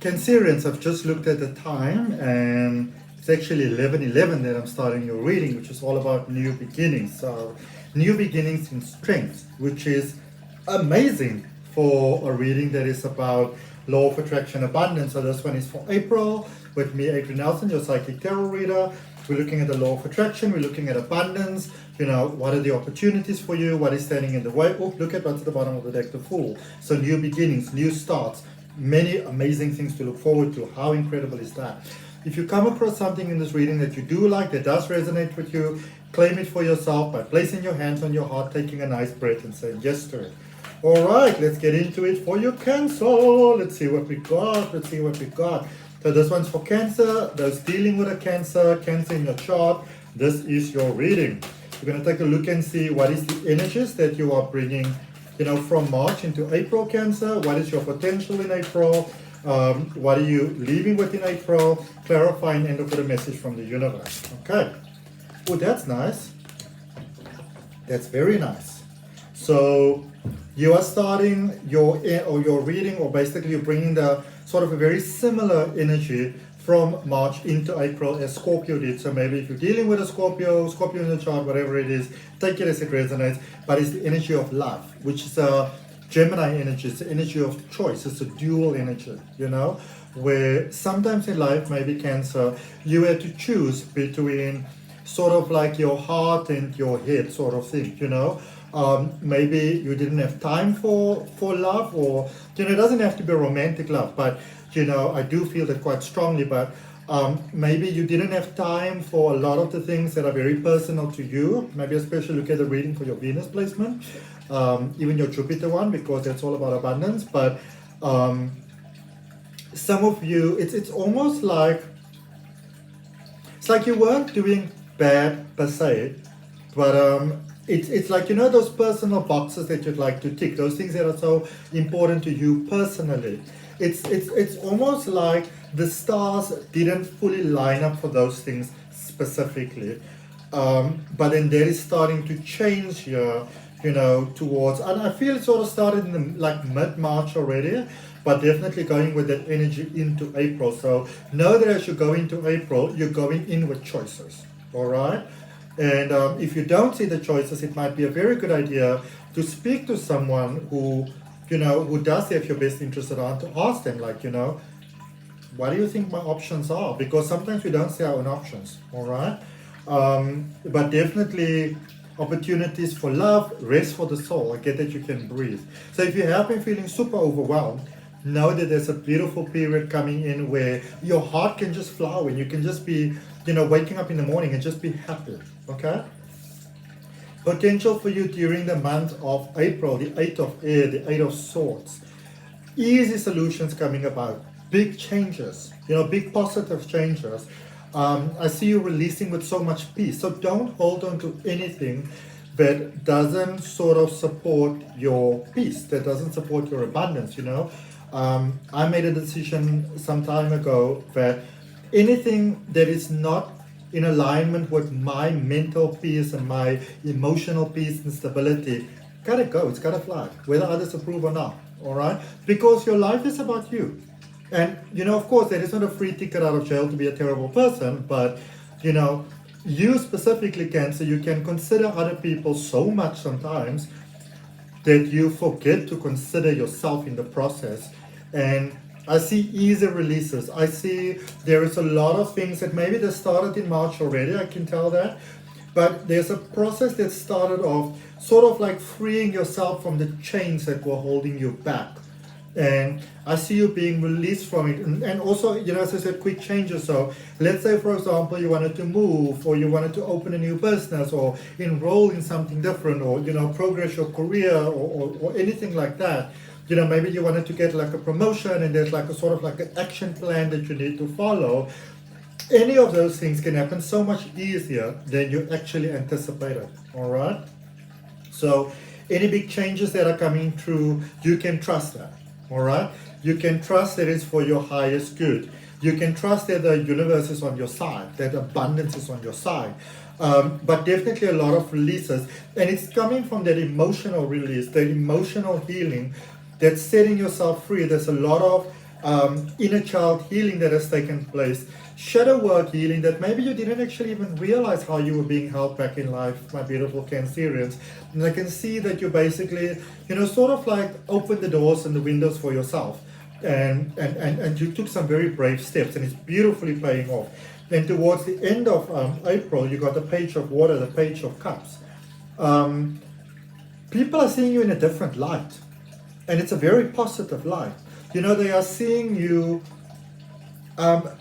Cancerians, I've just looked at the time, and it's actually 11:11 that I'm starting your reading, which is all about new beginnings. So, new beginnings in strength, which is amazing for a reading that is about law of attraction abundance. So this one is for April with me, Adrian Nelson, your psychic tarot reader. We're looking at the law of attraction, we're looking at abundance, what are the opportunities for you, what is standing in the way. Oh, look at what's at the bottom of the deck, the Fool. So new beginnings, new starts, many amazing things to look forward to. How incredible is that? If you come across something in this reading that you do like, that does resonate with you, claim it for yourself by placing your hands on your heart, taking a nice breath and saying yes to it. All right, let's get into it for your Cancer. Let's see what we got. So this one's for Cancer, those dealing with a Cancer in your chart. This is your reading. We're going to take a look and see what is the energies that you are bringing, from March into April, Cancer. What is your potential in April? What are you leaving with in April? Clarify and end up with a message from the universe. Okay. Oh, that's nice. That's very nice. So you are starting your reading, or basically you're bringing the sort of a very similar energy from March into April as Scorpio did. So maybe if you're dealing with a Scorpio in the chart, whatever it is, take it as it resonates. But it's the energy of love, which is a Gemini energy. It's the energy of choice. It's a dual energy, where sometimes in life, maybe Cancer, you have to choose between sort of like your heart and your head sort of thing, maybe you didn't have time for love, or it doesn't have to be romantic love, but I do feel that quite strongly. But maybe you didn't have time for a lot of the things that are very personal to you. Maybe especially look at the reading for your Venus placement, even your Jupiter one, because that's all about abundance. But some of you, it's almost like you weren't doing bad per se, but it's like, those personal boxes that you'd like to tick, those things that are so important to you personally. It's almost like the stars didn't fully line up for those things specifically. But then that is starting to change here, towards, and I feel it sort of started in mid-March already, but definitely going with that energy into April. So know that as you go into April, you're going in with choices, all right? And if you don't see the choices, it might be a very good idea to speak to someone who does have your best interest at heart, to ask them, what do you think my options are? Because sometimes we don't see our own options, all right? But definitely opportunities for love, rest for the soul. I get that you can breathe. So if you have been feeling super overwhelmed, know that there's a beautiful period coming in where your heart can just flower and you can just be, waking up in the morning and just be happy, okay? Potential for you during the month of April, the 8 of Air, the 8 of Swords. Easy solutions coming about, big changes, big positive changes. I see you releasing with so much peace. So don't hold on to anything that doesn't sort of support your peace, that doesn't support your abundance, I made a decision some time ago that anything that is not in alignment with my mental peace and my emotional peace and stability, gotta go, it's gotta fly, whether others approve or not, all right? Because your life is about you. And, of course, there is not a free ticket out of jail to be a terrible person, but, you specifically, Cancer, you can consider other people so much sometimes that you forget to consider yourself in the process. And I see easy releases. I see there is a lot of things that maybe they started in March already, I can tell that. But there's a process that started off sort of like freeing yourself from the chains that were holding you back. And I see you being released from it. And also, as I said, quick changes. So let's say, for example, you wanted to move, or you wanted to open a new business, or enroll in something different, or, progress your career, or anything like that. Maybe you wanted to get like a promotion and there's like a sort of like an action plan that you need to follow. Any of those things can happen so much easier than you actually anticipated, all right? So any big changes that are coming through, you can trust that, all right? You can trust that it's for your highest good. You can trust that the universe is on your side, that abundance is on your side. But definitely a lot of releases, and it's coming from that emotional release, that emotional healing, that's setting yourself free. There's a lot of inner child healing that has taken place, shadow work healing that maybe you didn't actually even realize how you were being held back in life, my beautiful Cancerians. And I can see that you basically, sort of like opened the doors and the windows for yourself. And you took some very brave steps, and it's beautifully paying off. And towards the end of April, you got the Page of Water, the Page of Cups. People are seeing you in a different light, and it's a very positive light. They are seeing you,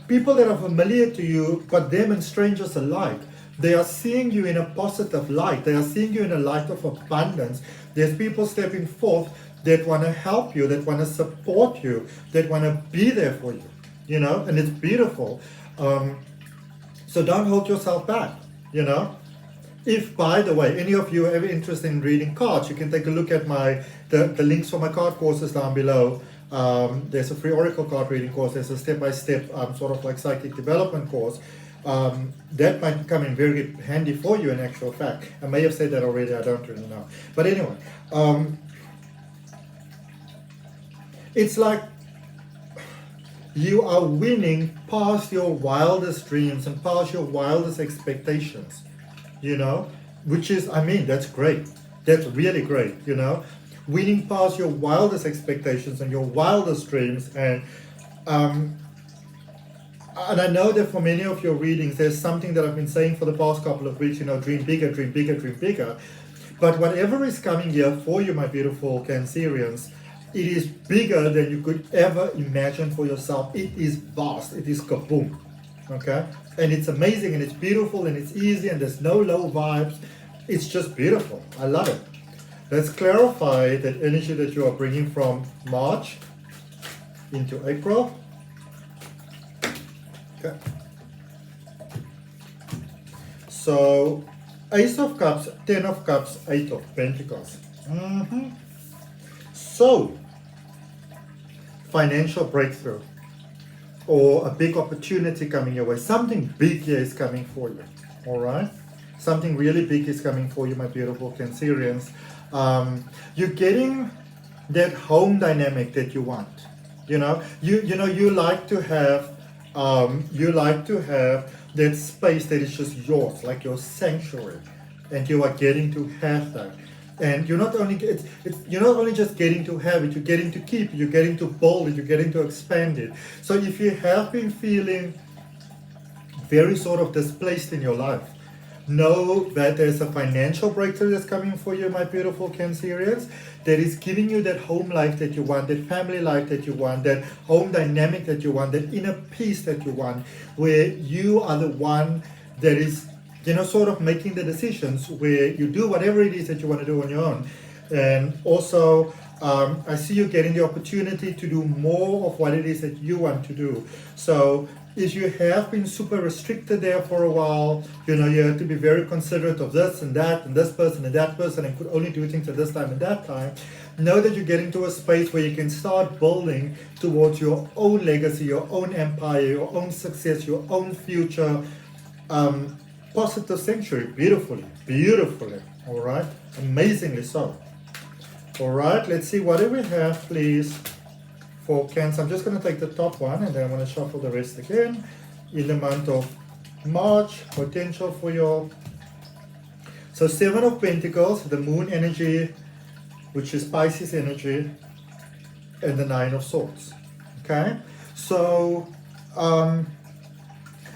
people that are familiar to you, but them and strangers alike. They are seeing you in a positive light. They are seeing you in a light of abundance. There's people stepping forth that want to help you, that want to support you, that want to be there for you, and it's beautiful. So don't hold yourself back, If, by the way, any of you are ever interested in reading cards, you can take a look at the links for my card courses down below. There's a free Oracle card reading course. There's a step-by-step sort of like psychic development course. That might come in very handy for you in actual fact. I may have said that already, I don't really know. But anyway, it's like you are winning past your wildest dreams and past your wildest expectations, which is, that's great. That's really great, winning past your wildest expectations and your wildest dreams. And I know that for many of your readings, there's something that I've been saying for the past couple of weeks, dream bigger, dream bigger, dream bigger. But whatever is coming here for you, my beautiful Cancerians, it is bigger than you could ever imagine for yourself. It is vast. It is kaboom. Okay? And it's amazing, and it's beautiful, and it's easy, and there's no low vibes. It's just beautiful. I love it. Let's clarify that energy that you are bringing from March into April. Okay. So, Ace of Cups, 10 of Cups, 8 of Pentacles. So, financial breakthrough or a big opportunity coming your way. Something big here is coming for you. All right? Something really big is coming for you, my beautiful Cancerians. You're getting that home dynamic that you want. You like to have that space that is just yours, like your sanctuary, and you are getting to have that. And you're not only just getting to have it, you're getting to keep it, you're getting to build it, you're getting to expand it. So if you have been feeling very sort of displaced in your life, know that there's a financial breakthrough that's coming for you, my beautiful Cancerians, that is giving you that home life that you want, that family life that you want, that home dynamic that you want, that inner peace that you want, where you are the one that is, sort of making the decisions, where you do whatever it is that you want to do on your own. And also, I see you getting the opportunity to do more of what it is that you want to do. So if you have been super restricted there for a while, you have to be very considerate of this and that and this person and that person and could only do things at this time and that time. Know that you're getting to a space where you can start building towards your own legacy, your own empire, your own success, your own future. Positive sanctuary, beautifully, all right, amazingly so. All right, let's see, what do we have, please, for Cancer? I'm just going to take the top one, and then I'm going to shuffle the rest again. In the month of March, potential for your, so 7 of Pentacles, the Moon energy, which is Pisces energy, and the 9 of Swords. Okay, so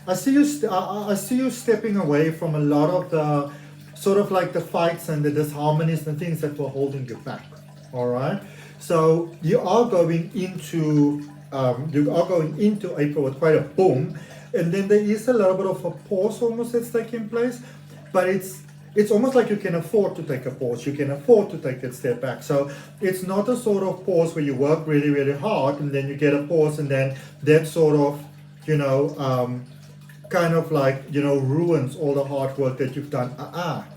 I see you stepping away from a lot of the sort of like the fights and the disharmonies and things that were holding you back. All right. So you are going into April with quite a boom, and then there is a little bit of a pause almost that's taking place, but it's almost like you can afford to take a pause. You can afford to take that step back. So it's not a sort of pause where you work really, really hard and then you get a pause and then that sort of, kind of like, ruins all the hard work that you've done.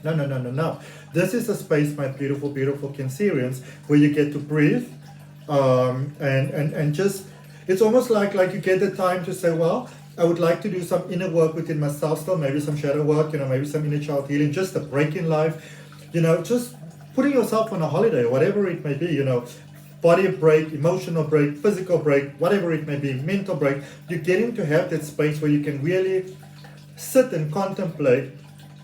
No. This is a space, my beautiful, beautiful Cancerians, where you get to breathe and just, it's almost like you get the time to say, well, I would like to do some inner work within myself still, maybe some shadow work, maybe some inner child healing, just a break in life, just putting yourself on a holiday, whatever it may be, body break, emotional break, physical break, whatever it may be, mental break. You're getting to have that space where you can really sit and contemplate,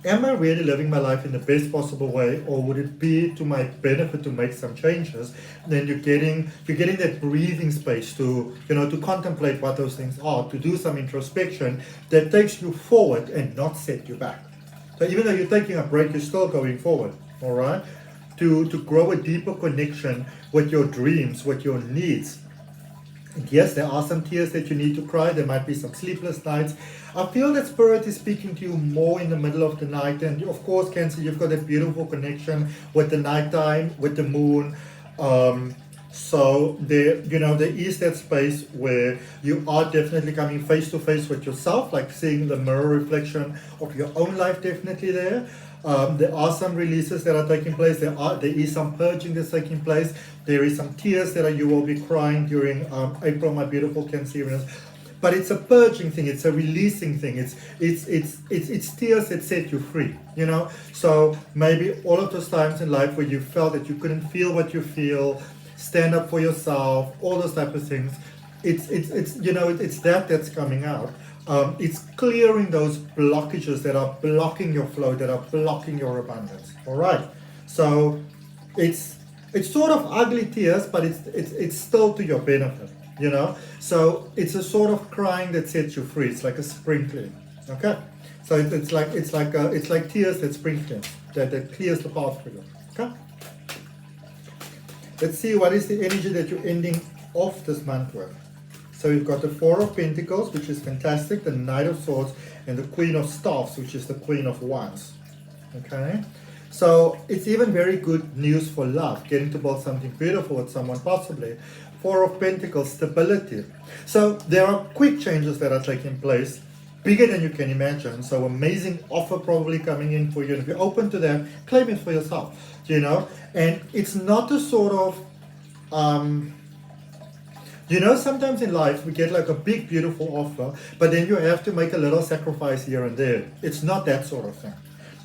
am I really living my life in the best possible way, or would it be to my benefit to make some changes? Then you're getting that breathing space to, to contemplate what those things are, to do some introspection that takes you forward and not set you back. So even though you're taking a break, you're still going forward, all right? To grow a deeper connection with your dreams, with your needs. And yes, there are some tears that you need to cry. There might be some sleepless nights. I feel that Spirit is speaking to you more in the middle of the night. And of course, Cancer, you've got that beautiful connection with the nighttime, with the moon. So there is that space where you are definitely coming face to face with yourself, like seeing the mirror reflection of your own life definitely there. There are some releases that are taking place. There is some purging that's taking place. There is some tears that you will be crying during April, my beautiful Cancerians. But it's a purging thing. It's a releasing thing. It's tears that set you free. So maybe all of those times in life where you felt that you couldn't feel what you feel, stand up for yourself, all those type of things. It's that's coming out. It's clearing those blockages that are blocking your flow, that are blocking your abundance. All right. So it's sort of ugly tears, but it's still to your benefit. So it's a sort of crying that sets you free. It's like a sprinkling. Okay. So it's like tears that sprinkling that clears the path for you. Okay. Let's see what is the energy that you're ending off this month with. So we've got the Four of Pentacles, which is fantastic, the Knight of Swords, and the Queen of Staffs, which is the Queen of Wands. Okay? So it's even very good news for love, getting to build something beautiful with someone possibly. Four of Pentacles, stability. So there are quick changes that are taking place, bigger than you can imagine. So amazing offer probably coming in for you. And if you're open to that, claim it for yourself, And it's not a sort of... sometimes in life we get like a big, beautiful offer, but then you have to make a little sacrifice here and there. It's not that sort of thing.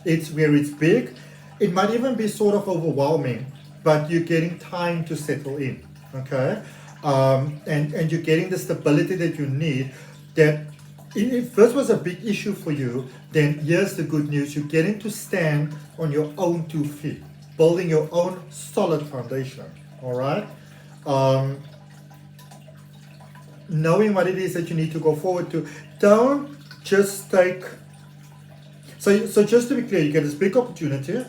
It's where it's big. It might even be sort of overwhelming, but you're getting time to settle in, okay? And you're getting the stability that you need. That if this was a big issue for you, then here's the good news. You're getting to stand on your own 2 feet, building your own solid foundation, all right? Knowing what it is that you need to go forward to. Don't just take... So just to be clear, you get this big opportunity.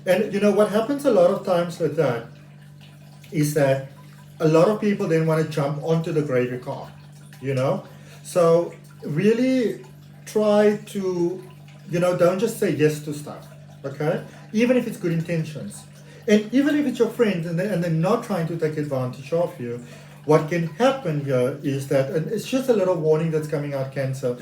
And what happens a lot of times with that is that a lot of people then want to jump onto the gravy car, So really try to, don't just say yes to stuff, okay? Even if it's good intentions. And even if it's your friends and they're not trying to take advantage of you, what can happen here is that, and it's just a little warning that's coming out, Cancer,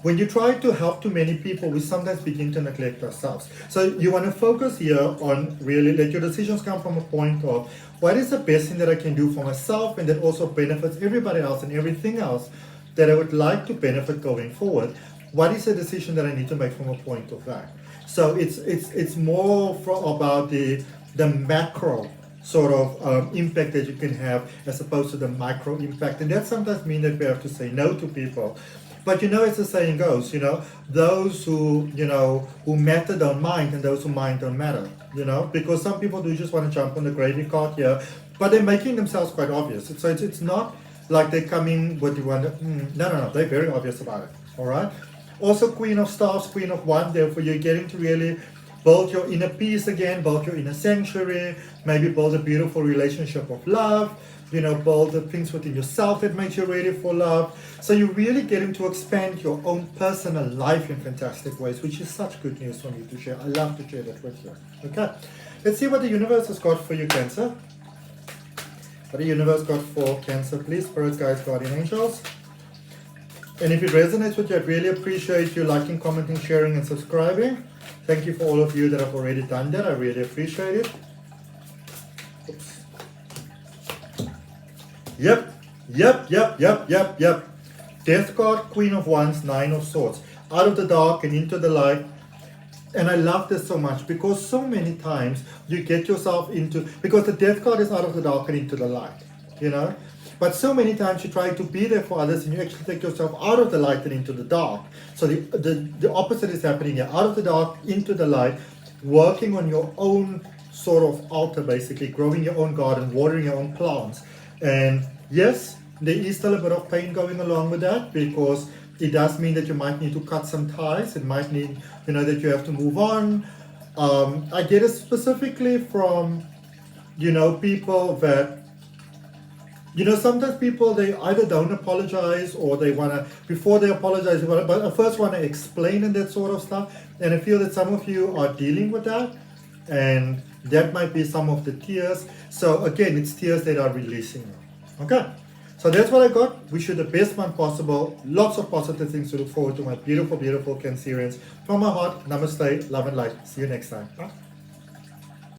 when you try to help too many people, we sometimes begin to neglect ourselves. So you want to focus here on really let your decisions come from a point of what is the best thing that I can do for myself and that also benefits everybody else and everything else that I would like to benefit going forward. What is the decision that I need to make from a point of that? So it's more about the macro sort of impact that you can have as opposed to the micro impact. And that sometimes means that we have to say no to people. But as the saying goes, those who matter don't mind and those who mind don't matter, because some people do just want to jump on the gravy cart here, but they're making themselves quite obvious. So it's not like they come in what you want. No, they're very obvious about it, all right? Also, Queen of Staffs, Queen of Wands, therefore you're getting to really build your inner peace again, build your inner sanctuary, maybe build a beautiful relationship of love, build the things within yourself that makes you ready for love. So you're really getting to expand your own personal life in fantastic ways, which is such good news for me to share. I love to share that with you. Okay, let's see what the universe has got for you, Cancer. What the universe got for Cancer, please, spirits, guides, guardian angels. And if it resonates with you, I'd really appreciate you liking, commenting, sharing, and subscribing. Thank you for all of you that have already done that. I really appreciate it. Oops. Yep. Death card, Queen of Wands, Nine of Swords. Out of the dark and into the light. And I love this so much because so many times you get yourself into, because the death card is out of the dark and into the light, you know. But so many times you try to be there for others and you actually take yourself out of the light and into the dark. So the opposite is happening here, out of the dark into the light, working on your own sort of altar, basically growing your own garden, watering your own plants. And yes, there is still a bit of pain going along with that, because it does mean that you might need to cut some ties. It might mean, you know, that you have to move on. I get it specifically from, you know, people that, you know, sometimes people, they either don't apologize or they want to, before they apologize, but I first want to explain and that sort of stuff. And I feel that some of you are dealing with that, and that might be some of the tears. So again, it's tears that are releasing now. Okay, so that's what I got. Wish you the best month possible. Lots of positive things to look forward to, my beautiful, beautiful Cancerians. From my heart, namaste, love and light. See you next time. Bye.